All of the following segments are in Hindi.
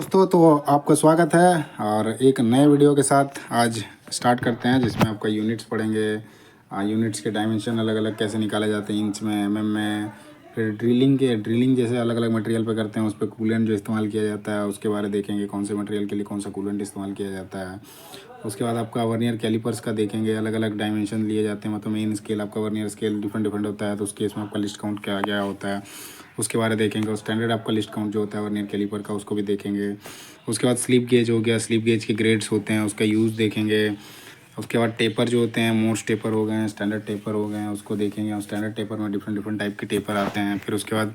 दोस्तों, तो आपका स्वागत है और एक नए वीडियो के साथ आज स्टार्ट करते हैं, जिसमें आपका यूनिट्स पढ़ेंगे। यूनिट्स के डायमेंशन अलग अलग कैसे निकाले जाते हैं, इंच में, एमएम में। फिर ड्रिलिंग जैसे अलग अलग मटेरियल पे करते हैं, उस पर कूलेंट जो इस्तेमाल किया जाता है उसके बारे में देखेंगे, कौन से मटेरियल के लिए कौन सा कूलेंट इस्तेमाल किया जाता है। उसके बाद आपका वर्नियर कैलिपर्स का देखेंगे, अलग अलग डायमेंशन लिए जाते हैं, मतलब मेन स्केल आपका वर्नियर स्केल डिफरेंट डिफरेंट होता है, तो उस केस में आपका लिस्ट काउंट क्या क्या होता है उसके बारे में देखेंगे। और स्टैंडर्ड आपका लिस्ट काउंट जो होता है वर्नियर कैलिपर का, उसको भी देखेंगे। उसके बाद स्लिप गेज हो गया, स्लिप गेज के ग्रेड्स होते हैं, उसका यूज़ देखेंगे। उसके बाद टेपर जो होते हैं, मोस्ट टेपर हो गए हैं, स्टैंडर्ड टेपर हो गए हैं, उसको देखेंगे। और स्टैंडर्ड टेपर में डिफरेंट डिफरेंट टाइप के टेपर आते हैं। फिर उसके बाद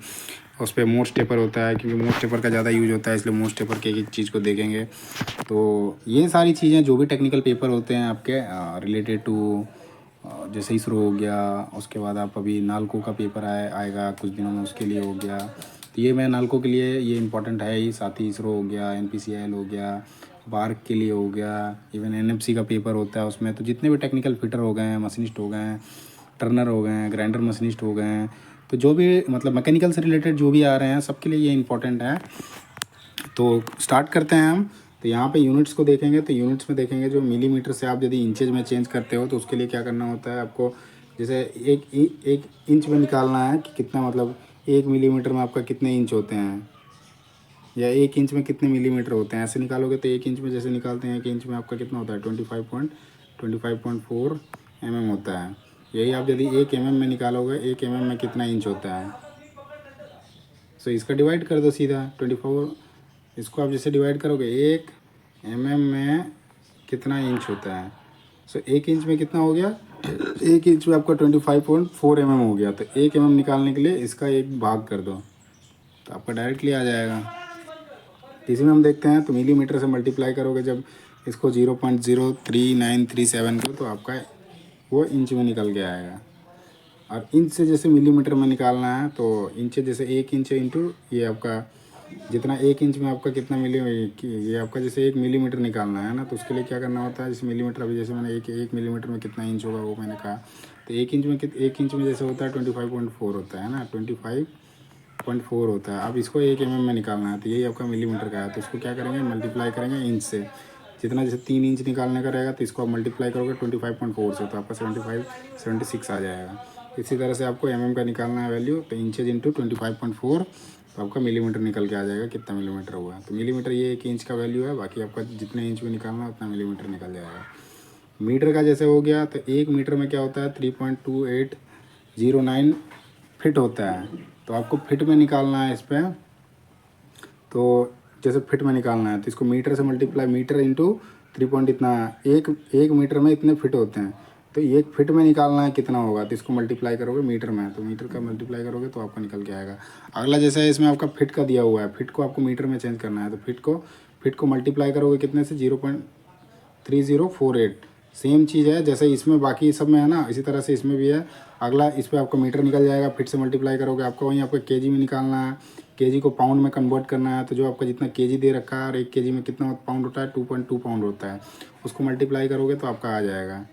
उस पर मोस्ट टेपर होता है, क्योंकि मोस्ट टेपर का ज़्यादा यूज होता है, इसलिए मोस्ट टेपर के एक एक चीज़ को देखेंगे। तो ये सारी चीज़ें जो भी टेक्निकल पेपर होते हैं आपके रिलेटेड टू, जैसे इसरो हो गया, उसके बाद आप अभी नालको का पेपर आएगा कुछ दिनों में, उसके लिए हो गया। तो ये मैं नालको के लिए ये इंपॉर्टेंट है ही, साथ ही इसरो हो गया, एनपीसीआईएल हो गया, बार्क के लिए हो गया, इवन एनएफसी का पेपर होता है उसमें। तो जितने भी टेक्निकल फिटर हो गए हैं, मशीनिस्ट हो गए हैं, टर्नर हो गए हैं, ग्राइंडर मशीनिस्ट हो गए हैं, तो जो भी मतलब मैकेनिकल से रिलेटेड जो भी आ रहे हैं सबके लिए ये इंपॉर्टेंट है। तो स्टार्ट करते हैं हम। तो यहाँ पे यूनिट्स को देखेंगे, तो यूनिट्स में देखेंगे जो मिलीमीटर से आप यदि इंचेज में चेंज करते हो, तो उसके लिए क्या करना होता है आपको। जैसे एक इंच में निकालना है कि कितना, मतलब 1 मिलीमीटर में आपका कितने इंच होते हैं, या 1 इंच में कितने मिलीमीटर होते हैं, ऐसे निकालोगे। तो 1 इंच में जैसे निकालते हैं, 1 इंच में आपका कितना होता है, 25.4 mm होता है। यही आप यदि 1 mm में निकालोगे, 1 mm में कितना इंच होता है, सो इसका डिवाइड कर दो सीधा 24। इसको आप जैसे डिवाइड करोगे, 1 mm में कितना इंच होता है, सो 1 इंच में कितना हो गया, 1 इंच में आपका 25.4 mm हो गया। तो 1 mm निकालने के लिए इसका एक भाग कर दो, तो आपका डायरेक्टली आ जाएगा। इसी में हम देखते हैं, तो मिलीमीटर से मल्टीप्लाई करोगे जब इसको 0.03937 को, तो आपका वो इंच में निकल के आएगा। और इंच से जैसे मिलीमीटर में निकालना है, तो इंच जैसे 1 इंच इंटू ये आपका जितना 1 इंच में आपका कितना ये आपका जैसे 1 मिलीमीटर निकालना है ना, तो उसके लिए क्या करना होता है। जैसे मिलीमीटर, अभी जैसे मैंने एक मिलीमीटर में कितना इंच होगा वो मैंने कहा, तो 1 इंच में जैसे होता है 25.4 होता है ना, 25.4 होता है। अब इसको 1 mm में निकालना है, तो यही आपका मिलीमीटर का है। तो इसको क्या करेंगे, मल्टीप्लाई करेंगे इंच से। जितना जैसे 3 इंच निकालने का रहेगा, तो इसको आप मल्टीप्लाई करोगे 25.4 से, तो आपका 76 आ जाएगा। इसी तरह से आपको का निकालना है वैल्यू, तो इंचेज इंटू 25.4, तो आपका मिलीमीटर निकल के आ जाएगा कितना मिलीमीटर हुआ। तो मिलीमीटर ये 1 इंच का वैल्यू है, बाकी आपका जितने इंच में निकालना है उतना मिलीमीटर निकल जाएगा। मीटर का जैसे हो गया, तो 1 मीटर में क्या होता है, 3.2809 फिट होता है। तो आपको फिट में निकालना है इस पर। तो जैसे फिट में निकालना है, तो इसको मीटर से मल्टीप्लाई, मीटर इंटू 3 पॉइंट इतना, एक मीटर में इतने फिट होते हैं। तो एक फिट में निकालना है कितना होगा, तो इसको मल्टीप्लाई करोगे मीटर में, तो मीटर का मल्टीप्लाई करोगे तो आपका निकल के आएगा। अगला जैसे इसमें आपका फिट का दिया हुआ है, फिट को आपको मीटर में चेंज करना है, तो फिट को मल्टीप्लाई करोगे कितने से, 0.3048। सेम चीज़ है जैसे इसमें बाकी सब में है ना, इसी तरह से इसमें भी है। अगला इस पर आपका मीटर निकल जाएगा, फिट से मल्टीप्लाई करोगे, आपको वहीं आपका केजी में निकालना है, केजी को पाउंड में कन्वर्ट करना है। तो जो आपका जितना केजी दे रखा है और 1 केजी में कितना पाउंड होता है, 2.2 पाउंड होता है, उसको मल्टीप्लाई करोगे तो आपका आ जाएगा।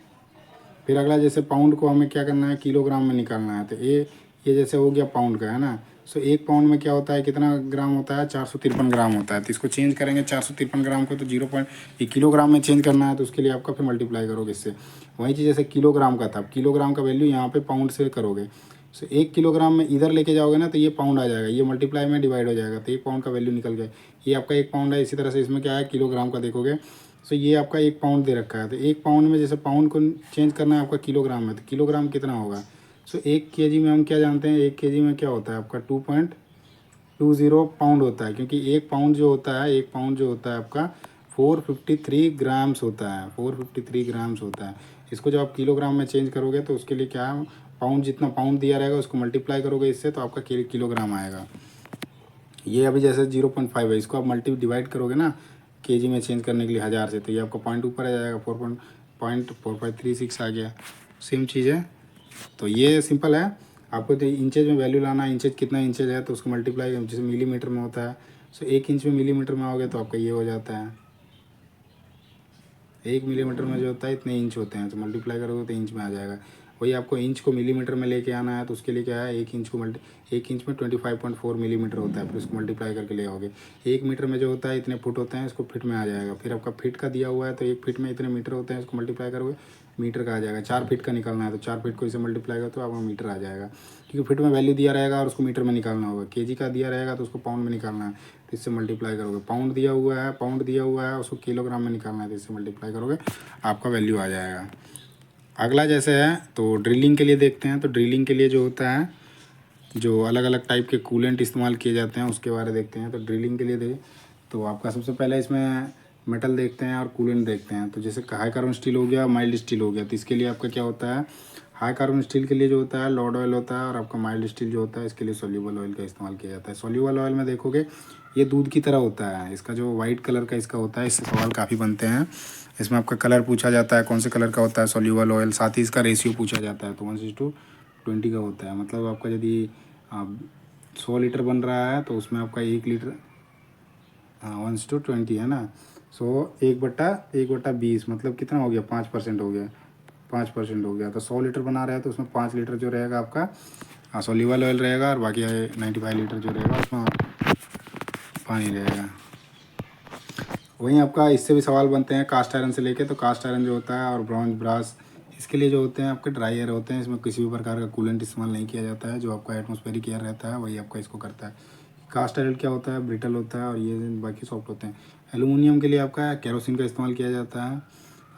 फिर अगला जैसे पाउंड को हमें क्या करना है, किलोग्राम में निकालना है। तो ये जैसे हो गया पाउंड का, है ना। सो 1 पाउंड में क्या होता है, कितना ग्राम होता है, 453 ग्राम होता है। तो इसको चेंज करेंगे 453 ग्राम को, तो 0.1 किलोग्राम में चेंज करना है, तो उसके लिए आपका फिर मल्टीप्लाई करोगे इससे। वही चीज़ जैसे किलोग्राम का था, किलोग्राम का वैल्यू यहाँ पे पाउंड से करोगे। सो 1 किलोग्राम में इधर लेके जाओगे ना, तो ये पाउंड आ जाएगा, ये मल्टीप्लाई में डिवाइड हो जाएगा, तो 1 पाउंड का वैल्यू निकल गया। ये आपका 1 पाउंड है। इसी तरह से इसमें क्या है, किलोग्राम का देखोगे, सो ये आपका 1 पाउंड दे रखा है। तो 1 पाउंड में जैसे पाउंड को चेंज करना है आपका किलोग्राम में, तो किलोग्राम कितना होगा। सो 1 केजी में हम क्या जानते हैं, 1 केजी में क्या होता है आपका 2.20 पाउंड होता है, क्योंकि 1 पाउंड जो होता है, 1 पाउंड जो होता है आपका 453 ग्राम्स होता है, 453 ग्राम्स होता है। इसको जब आप किलोग्राम में चेंज करोगे, तो उसके लिए क्या है, पाउंड जितना पाउंड दिया रहेगा उसको मल्टीप्लाई करोगे इससे, तो आपका किलोग्राम आएगा। ये अभी जैसे 0.5 है, इसको आप डिवाइड करोगे ना केजी में चेंज करने के लिए 1000 से, तो ये आपका पॉइंट ऊपर आ जाएगा, 4.4536 आ गया। सेम चीज़ है। तो ये सिंपल है। आपको तो इंचेज में वैल्यू लाना है, इंचेज कितना इंचेज है, तो उसको मल्टीप्लाई जैसे मिलीमीटर में होता है, सो 1 इंच में मिलीमीटर में आओगे तो आपका ये हो जाता है। 1 मिलीमीटर में जो होता है इतने इंच होते हैं, तो मल्टीप्लाई करोगे तो इंच में आ जाएगा। वही आपको इंच को मिलीमीटर में लेके आना है, तो उसके लिए क्या है, 1 इंच में 25.4 मिलीमीटर होता है, फिर उसको मल्टीप्लाई करके ले आओगे। 1 मीटर में जो होता है इतने फुट होते हैं, इसको फिट में आ जाएगा। फिर आपका फिट का दिया हुआ है तो 1 फीट में इतने मीटर होते हैं, इसको मल्टीप्लाई करोगे मीटर का आ जाएगा। 4 फीट का निकालना है तो 4 फीट को इसे मल्टीप्लाई करो तो आपका मीटर आ जाएगा, क्योंकि फिट में वैल्यू दिया रहेगा और उसको मीटर में निकालना होगा। केजी का दिया रहेगा तो उसको पाउंड में निकालना है, तो इससे मल्टीप्लाई करोगे। पाउंड दिया हुआ है उसको किलोग्राम में निकालना है, तो इससे मल्टीप्लाई करोगे आपका वैल्यू आ जाएगा। अगला जैसे है तो ड्रिलिंग के लिए देखते हैं। तो ड्रिलिंग के लिए जो होता है, जो अलग अलग टाइप के कूलेंट इस्तेमाल किए जाते हैं उसके बारे में देखते हैं। तो ड्रिलिंग के लिए तो आपका सबसे पहले इसमें मेटल देखते हैं और कूलेंट देखते हैं। तो जैसे हाई कार्बन स्टील हो गया, माइल्ड स्टील हो गया, तो इसके लिए आपका क्या होता है, हाई कार्बन स्टील के लिए जो होता है लॉर्ड ऑयल होता है, और आपका माइल्ड स्टील जो होता है इसके लिए सोल्यूबल ऑयल का इस्तेमाल किया जाता है। सोल्यूबल ऑयल में देखोगे ये दूध की तरह होता है, इसका जो वाइट कलर का इसका होता है, इससे सवाल काफ़ी बनते हैं। इसमें आपका कलर पूछा जाता है, कौन से कलर का होता है सोल्यूबल ऑयल, साथ ही इसका रेशियो पूछा जाता है। तो 1:20 का होता है। मतलब आपका यदि 100 लीटर बन रहा है तो उसमें आपका 1 लीटर, हाँ 1:20 है ना। सो 1/20 मतलब कितना हो गया, 5% हो गया, 5% हो गया। तो 100 लीटर बना रहा है तो उसमें 5 लीटर जो रहेगा आपका सोल्यूबल ऑयल रहेगा, और बाकी 95 लीटर जो रहेगा उसमें पानी रहेगा। वहीं आपका इससे भी सवाल बनते हैं कास्ट आयरन से लेके। तो कास्ट आयरन जो होता है और ब्रॉन्ज ब्रास, इसके लिए जो होते हैं आपके ड्राई एयर होते हैं, इसमें किसी भी प्रकार का कूलेंट इस्तेमाल नहीं किया जाता है। जो आपका एटमॉस्फेरिक एयर रहता है वही आपका इसको करता है। कास्ट आयरन क्या होता है, ब्रिटल होता है और ये बाकी सॉफ्ट होते हैं। एलुमिनियम के लिए आपका केरोसिन का इस्तेमाल किया जाता है,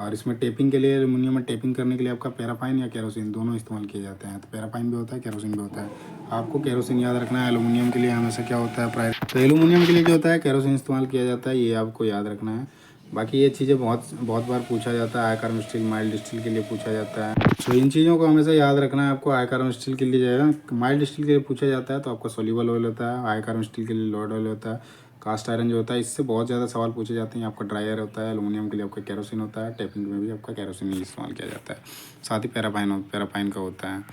और इसमें टेपिंग के लिए, एलुमिनियम में टेपिंग करने के लिए आपका पैराफाइन या केरोसिन दोनों इस्तेमाल किए जाते हैं। तो पैराफाइन भी होता है, केरोसिन भी होता है। आपको केरोसिन याद रखना है। एलुमिनियम के लिए हमेशा क्या होता है प्राइस, तो एलुमिनियम के लिए जो होता है केरोसिन इस्तेमाल किया जाता है, ये आपको याद रखना है। बाकी ये चीज़ें बहुत बहुत बार पूछा जाता है। High carbon steel, mild steel के लिए पूछा जाता है। तो इन चीज़ों को हमेशा याद रखना है आपको। हाई कार्बन स्टील के लिए जो है, माइल्ड स्टील के लिए पूछा जाता है तो आपका सोल्यूबल ऑयल होता है, हाई कार्बन स्टील के लिए लॉर्ड ऑयल होता है। कास्ट आयरन जो होता है इससे बहुत ज़्यादा सवाल पूछे जाते हैं, आपका ड्राई एयर होता है। एलुमिनियम के लिए आपका केरोसिन होता है, टेपिंग में भी आपका केरोसिन ही इस्तेमाल किया जाता है। साथ ही पैराफाइन का होता है।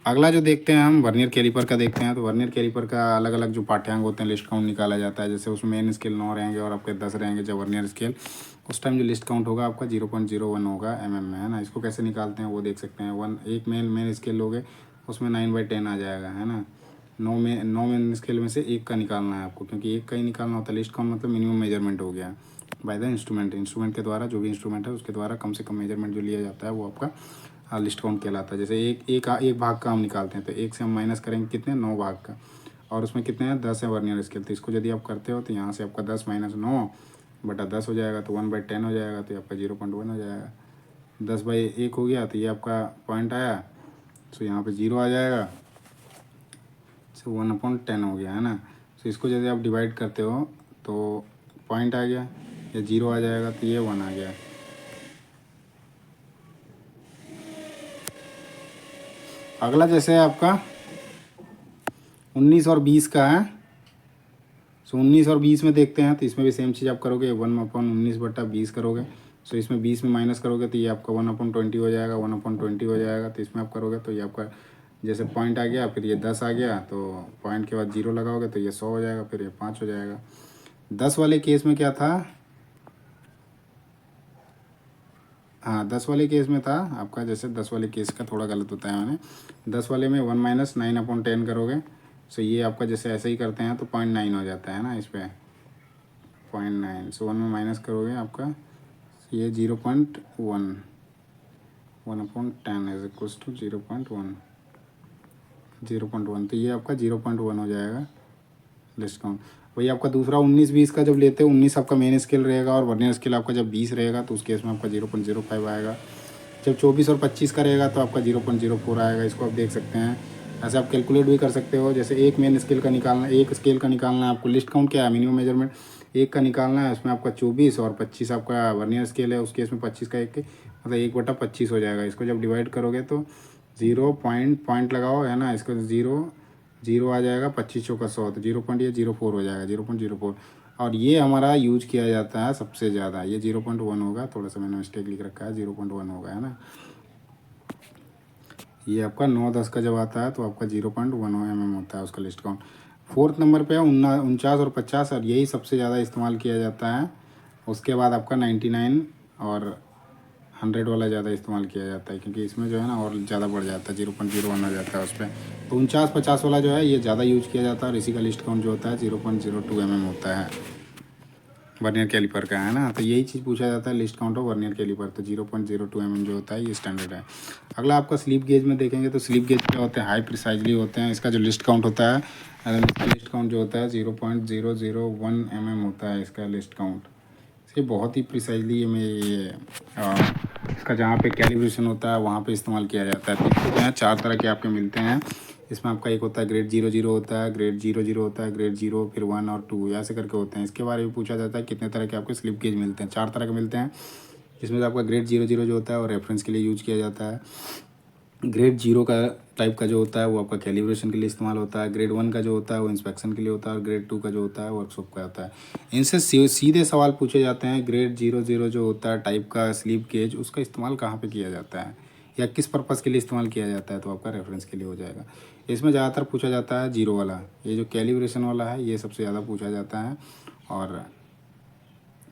अगला जो देखते हैं हम वर्नियर कैलिपर का देखते हैं। तो वर्नियर कैलिपर का अलग अलग जो पाठ्यांक होते हैं लिस्ट काउंट निकाला जाता है। जैसे उसमें मेन स्केल 9 रहेंगे और आपके 10 रहेंगे जब वर्नियर स्केल, उस टाइम जो लिस्ट काउंट होगा आपका 0.01 होगा mm में, है ना। इसको कैसे निकालते हैं वो देख सकते हैं। एक मेन स्केल लोगे उसमें 9/10 आ जाएगा, है ना। 9 मेन स्केल में से एक का निकालना है आपको, क्योंकि एक का ही निकालना होता है। लिस्ट काउंट मतलब मिनिमम मेजरमेंट हो गया बाय द इंस्ट्रूमेंट के द्वारा, जो भी इंस्ट्रूमेंट है उसके द्वारा कम से कम मेजरमेंट जो लिया जाता है वो आपका लिस्ट काउंट कहलाता है। जैसे एक भाग का हम निकालते हैं तो एक से हम माइनस करेंगे कितने, 9 भाग का, और उसमें कितने हैं, 10 है वर्नियर स्केल। तो इसको यदि आप करते हो तो यहाँ से आपका 10 - 9/10 हो जाएगा, तो 1/10 हो जाएगा, तो ये आपका 0.1 हो जाएगा। 10/1 हो गया तो ये आपका पॉइंट आया, तो यहाँ पे 0 आ जाएगा, तो 1/10 हो गया, है ना। तो इसको यदि आप डिवाइड करते हो तो पॉइंट आ गया, या 0 आ जाएगा, तो ये 1 आ गया। अगला जैसे है आपका 19 और 20 का है। सो 19 और 20 में देखते हैं। तो इसमें भी सेम चीज़ आप करोगे, 1/19/20 करोगे। सो इसमें 20 में माइनस करोगे तो ये आपका 1/20 हो जाएगा, 1/20 हो जाएगा। तो इसमें आप करोगे तो ये आपका जैसे पॉइंट आ गया, फिर ये 10 आ गया, तो पॉइंट के बाद 0 लगाओगे तो ये 100 हो जाएगा, फिर ये 5 हो जाएगा। 10 वाले केस में क्या था, हाँ 10 वाले केस में था आपका, जैसे 10 वाले केस का थोड़ा गलत होता है मैंने। 10 वाले में 1 - 9/10 करोगे। सो ये आपका जैसे ऐसे ही करते हैं तो 0.9 हो जाता है ना इस पर, 0.9। सो 1 में माइनस करोगे आपका ये 0.1, 1/10 इज इक्वल्स टू 0.1, 0.1। तो ये आपका 0.1 हो जाएगा लिस्ट काउंट। वही आपका दूसरा 19-20 का जब लेते हो, 19 आपका मेन स्केल रहेगा और वर्नियर स्केल आपका जब 20 रहेगा तो उस केस में आपका 0.05 आएगा। जब 24 और 25 का रहेगा तो आपका 0.04 आएगा। इसको आप देख सकते हैं। ऐसे आप कैलकुलेट भी कर सकते हो। जैसे एक मेन स्केल का निकालना, एक स्केल का निकालना है आपको। लिस्ट काउंट क्या है, मिनिमम मेजरमेंट एक का निकालना है, उसमें आपका 24 और 25 आपका वर्नियर स्केल है, उस केस में 25 का एक मतलब 1/25 हो जाएगा। इसको जब डिवाइड करोगे तो 0 पॉइंट लगाओ, है ना। इसको 0 आ जाएगा, 25 चौका 100, तो 0.04 हो जाएगा, 0.04। और ये हमारा यूज किया जाता है सबसे ज़्यादा। ये 0.1 होगा, थोड़ा सा मैंने मिस्टेक लिख रखा है, 0.1 होगा, है ना। ये आपका 9-10 का जब आता है तो आपका 0.1 mm होता है उसका लिस्ट काउंट। 4th नंबर पे है 49 और 50, और यही सबसे ज़्यादा इस्तेमाल किया जाता है। उसके बाद आपका 99 और 100 वाला ज़्यादा इस्तेमाल किया जाता है, क्योंकि इसमें जो है ना और ज़्यादा बढ़ जाता है, 0.01 आ जाता है उस पर। तो 49-50 वाला जो है ये ज़्यादा यूज किया जाता है, और इसी का लिस्ट काउंट जो होता है 0.02 mm होता है, वर्नियर कैलिपर का, है ना। तो यही चीज़ पूछा जाता है, least count of vernier caliper. तो 0.02 mm जो होता है ये स्टैंडर्ड है। अगला आपका स्लिप गेज में देखेंगे तो स्लिप गेज क्या होते हैं, हाई प्रिसाइजली होते हैं। इसका जो लिस्ट काउंट होता है, इसका लिस्ट काउंट जो होता है 0.001 mm होता है इसका लिस्ट काउंट। ये बहुत ही प्रिसाइजली में ये इसका जहाँ पे कैलिब्रेशन होता है वहाँ पे इस्तेमाल किया जाता है। तो जो है 4 तरह के आपके मिलते हैं। इसमें आपका एक होता है ग्रेड 00 होता है, ग्रेड 00 होता है, ग्रेड 0, फिर 1 और 2 ऐसे करके होते हैं। इसके बारे में पूछा जाता है कितने तरह के आपके स्लिप गेज मिलते हैं। 4 तरह के मिलते हैं, जिसमें से आपका ग्रेड 00 जो होता है वो रेफरेंस के लिए यूज किया जाता है। ग्रेड 0 का टाइप का जो होता है वो आपका कैलिब्रेशन के लिए इस्तेमाल होता है। ग्रेड 1 का जो होता है वो इंस्पेक्शन के लिए होता है, और ग्रेड 2 का जो होता है वर्कशॉप का होता है। इनसे सीधे सवाल पूछे जाते हैं। ग्रेड 00 जो होता है टाइप का स्लिप गेज, उसका इस्तेमाल कहाँ पे किया जाता है या किस पर्पज़ के लिए इस्तेमाल किया जाता है, तो आपका रेफरेंस के लिए हो जाएगा। इसमें ज़्यादातर पूछा जाता है 0 वाला, ये जो कैलिब्रेशन वाला है ये सबसे ज़्यादा पूछा जाता है। और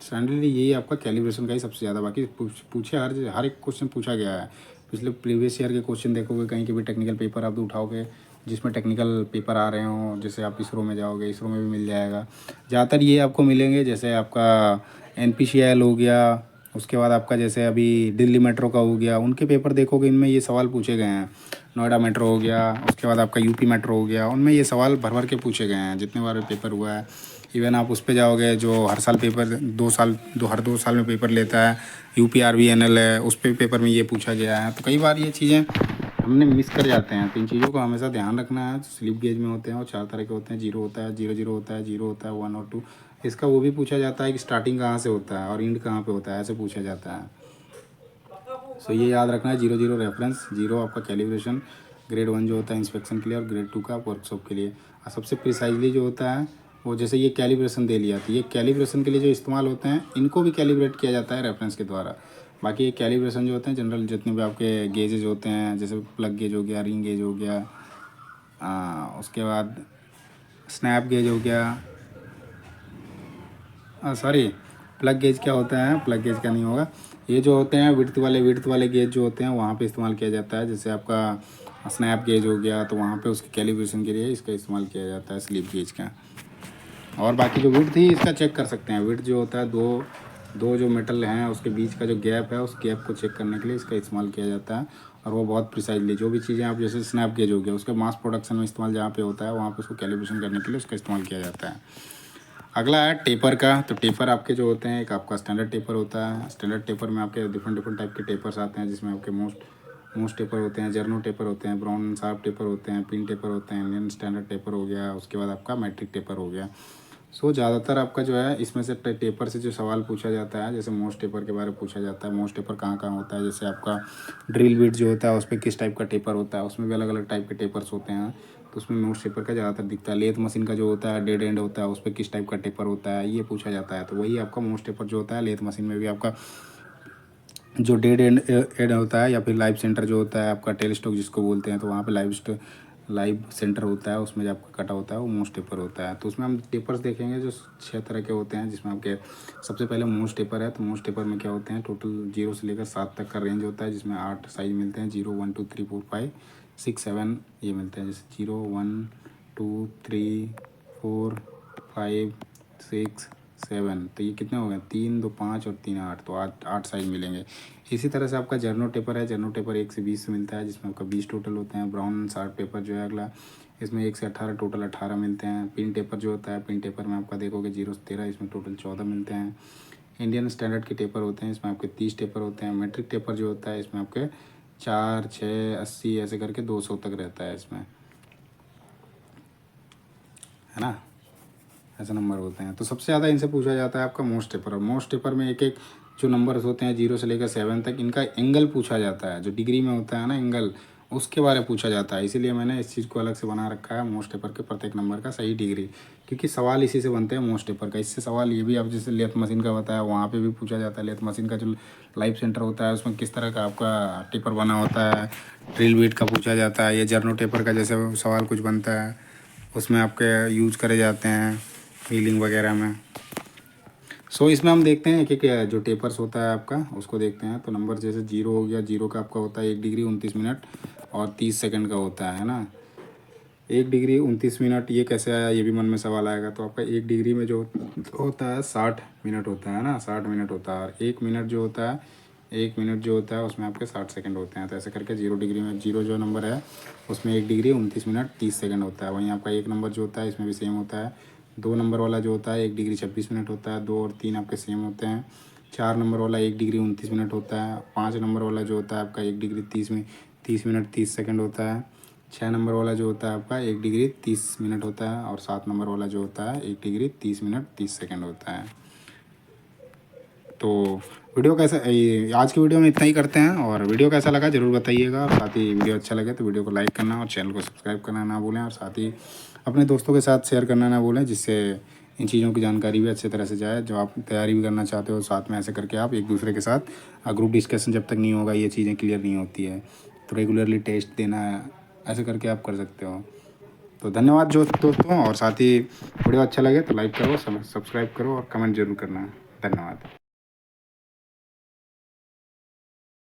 स्टैंडर्डली यही आपका कैलिब्रेशन का ही सबसे ज़्यादा, बाकी पूछे हर एक क्वेश्चन पूछा गया है। पिछले प्रीवियस ईयर के क्वेश्चन देखोगे, कहीं के भी टेक्निकल पेपर आप उठाओगे जिसमें टेक्निकल पेपर आ रहे हों, जैसे आप इसरो में जाओगे, इसरो में भी मिल जाएगा। ज़्यादातर ये आपको मिलेंगे, जैसे आपका NPCIL हो गया, उसके बाद आपका जैसे अभी दिल्ली मेट्रो का हो गया, उनके पेपर देखोगे इनमें ये सवाल पूछे गए हैं। नोएडा मेट्रो हो गया, उसके बाद आपका UP मेट्रो हो गया, उनमें ये सवाल भर भर के पूछे गए हैं जितने बार पेपर हुआ है। इवन आप उस पे जाओगे जो हर साल पेपर हर 2 साल में पेपर लेता है, UPRVNL है, उस पे पेपर में ये पूछा गया है। तो कई बार ये चीज़ें हमने मिस कर जाते हैं, तो इन चीज़ों को हमेशा ध्यान रखना है। स्लिप गेज में होते हैं और 4 तरह के होते हैं। 0 होता है, 00 होता है, 0 होता है, 1 और 2। इसका वो भी पूछा जाता है कि स्टार्टिंग कहाँ से होता है और एंड कहाँ पे होता है, ऐसे पूछा जाता है। सो ये याद रखना है, 00 रेफरेंस, 0 आपका कैलिब्रेशन, ग्रेड 1 जो होता है इंस्पेक्शन के लिए, और ग्रेड 2 का वर्कशॉप के लिए। और सबसे प्रिसाइजली जो होता है वो, जैसे ये कैलिब्रेशन दे लिया, तो ये कैलिब्रेशन के लिए जो इस्तेमाल होते हैं इनको भी कैलिब्रेट किया जाता है रेफरेंस के द्वारा। बाकी ये कैलिब्रेशन जो होते हैं जनरल जितने भी आपके गेजेज होते हैं, जैसे प्लग गेज हो गया, रिंग गेज हो गया, उसके बाद स्नैप गेज हो गया, सॉरी प्लग गेज क्या होता है, प्लग गेज का नहीं होगा। ये जो होते हैं विड्थ वाले गेज जो होते हैं वहाँ पे इस्तेमाल किया जाता है। जैसे आपका स्नैप गेज हो गया, तो वहाँ पे उसके कैलिब्रेशन के लिए इसका इस्तेमाल किया जाता है स्लिप गेज का। और बाकी जो विड्थ थी इसका चेक कर सकते हैं। विड्थ जो होता है दो जो मेटल हैं उसके बीच का जो गैप है, उस गैप को चेक करने के लिए इसका इस्तेमाल किया जाता है। और वो बहुत प्रिसाइजली जो भी चीज़ें आप, जैसे स्नैप गेज हो गया, उसके मास प्रोडक्शन में इस्तेमाल जहाँ पे होता है वहाँ पे उसको कैलिब्रेशन करने के लिए उसका इस्तेमाल किया जाता है। अगला है टेपर का। तो टेपर आपके जो होते हैं, एक आपका स्टैंडर्ड टेपर होता है। स्टैंडर्ड टेपर में आपके डिफरेंट टाइप के टेपर्स आते हैं, जिसमें आपके मोस्ट टेपर होते हैं, जर्नो टेपर होते हैं, ब्राउन शार्प टेपर होते हैं, पिन टेपर होते हैं, इंडियन स्टैंडर्ड टेपर हो गया, उसके बाद आपका मैट्रिक टेपर हो गया। सो ज़्यादातर आपका जो है इसमें से टेपर से जो सवाल पूछा जाता है, जैसे मोस्ट टेपर के बारे में पूछा जाता है। मोस्ट टेपर कहाँ कहाँ होता है, जैसे आपका ड्रिल बिट जो होता है उस पर किस टाइप का टेपर होता है, उसमें भी अलग अलग टाइप के टेपर्स होते हैं। तो उसमें मोस्ट टेपर का ज़्यादातर दिखता है। लेथ मशीन का जो होता है डेड एंड होता है, उस पर किस टाइप का टेपर होता है ये पूछा जाता है। तो वही आपका मोस्ट टेपर जो होता है। लेथ मशीन में भी आपका जो डेड एंड होता है, या फिर लाइव सेंटर जो होता है आपका, टेल स्टॉक जिसको बोलते हैं, तो वहाँ पे लाइव सेंटर होता है, उसमें जो आपका कटा होता है वो मोस्ट टेपर होता है। तो उसमें हम टेपर्स देखेंगे जो 6 तरह के होते हैं, जिसमें आपके सबसे पहले मोस्ट टेपर है। तो मोस्ट टेपर में क्या होते हैं, टोटल 0 से लेकर 7 तक का रेंज होता है, जिसमें 8 साइज मिलते हैं। 0, 1, 2, 3, 4, 5, 6, 7 ये मिलते हैं। जैसे 0, 1, 2, 3, 4, 5, 6, 7, तो ये कितने हो गए, 3, 2, 5 और 3, 8, तो 8 साइज मिलेंगे। इसी तरह से आपका जर्नो टेपर है। जर्नो टेपर 1 से 20 मिलता है, जिसमें आपका 20 टोटल होते हैं। ब्राउन शार्प टेपर जो है अगला, इसमें 1 से 18 टोटल 18 मिलते हैं। पिन टेपर जो होता है, पिन टेपर में आपका देखोगे 0 से 13, इसमें टोटल 14 मिलते हैं। इंडियन स्टैंडर्ड के टेपर होते हैं, इसमें आपके 30 टेपर होते हैं। मैट्रिक टेपर जो होता है इसमें आपके 4, 6, 80 ऐसे करके 200 तक रहता है इसमें, है ना, ऐसे नंबर होते हैं। तो सबसे ज़्यादा इनसे पूछा जाता है आपका मोस्ट टेपर। और मोस्ट टेपर में एक एक जो नंबर्स होते हैं 0 से लेकर 7 तक, इनका एंगल पूछा जाता है। जो डिग्री में होता है ना एंगल, उसके बारे में पूछा जाता है। इसीलिए मैंने इस चीज़ को अलग से बना रखा है, मोस्ट टेपर के प्रत्येक नंबर का सही डिग्री, क्योंकि सवाल इसी से बनते हैं मोस्ट टेपर का। इससे सवाल ये भी, आप जैसे लेथ मशीन का बताया, वहाँ पे भी पूछा जाता है। लेथ मशीन का जो लाइव सेंटर होता है उसमें किस तरह का आपका टेपर बना होता है, ड्रिल बीट का पूछा जाता है। ये जर्नो टेपर का जैसे सवाल कुछ बनता है उसमें आपके यूज करे जाते हैं हीलिंग वगैरह में। सो इसमें हम देखते हैं कि जो टेपर्स होता है आपका उसको देखते हैं। तो नंबर जैसे 0 हो गया, 0 का आपका होता है 1 डिग्री 29 मिनट और 30 सेकंड का होता है ना। 1 डिग्री 29 मिनट ये कैसे आया, ये भी मन में सवाल आएगा। तो आपका 1 डिग्री में जो होता है 60 मिनट होता है ना, 60 मिनट होता है। और 1 मिनट जो होता है, 1 मिनट जो होता है उसमें आपके 60 सेकंड होते हैं। तो ऐसे करके 0 डिग्री में 0 जो नंबर है उसमें 1 डिग्री 29 मिनट 30 सेकंड होता है। वहीं आपका 1 नंबर जो होता है इसमें भी सेम होता है। 2 नंबर वाला जो होता है 1 डिग्री 26 मिनट होता है। 2 और 3 आपके सेम होते हैं। 4 नंबर वाला 1 डिग्री 29 मिनट होता है। 5 नंबर वाला जो होता है आपका 1 डिग्री 30 मिनट 30 सेकंड होता है। 6 नंबर वाला जो होता है आपका 1 डिग्री 30 मिनट होता है। और 7 नंबर वाला जो होता है 1 डिग्री 30 मिनट 30 सेकंड होता है। तो वीडियो कैसा, आज की वीडियो में इतना ही करते हैं। और वीडियो कैसा लगा ज़रूर बताइएगा। और साथ ही वीडियो अच्छा लगे तो वीडियो को लाइक करना और चैनल को सब्सक्राइब करना ना भूलें। और साथ ही अपने दोस्तों के साथ शेयर करना ना भूलें, जिससे इन चीज़ों की जानकारी भी अच्छी तरह से जाए। जो आप तैयारी भी करना चाहते हो साथ में, ऐसे करके आप एक दूसरे के साथ ग्रुप डिस्कशन जब तक नहीं होगा ये चीज़ें क्लियर नहीं होती है। तो रेगुलरली टेस्ट देना, ऐसे करके आप कर सकते हो। तो धन्यवाद जो दोस्तों। और साथ ही वीडियो अच्छा लगे तो लाइक करो, सब्सक्राइब करो और कमेंट जरूर करना। धन्यवाद।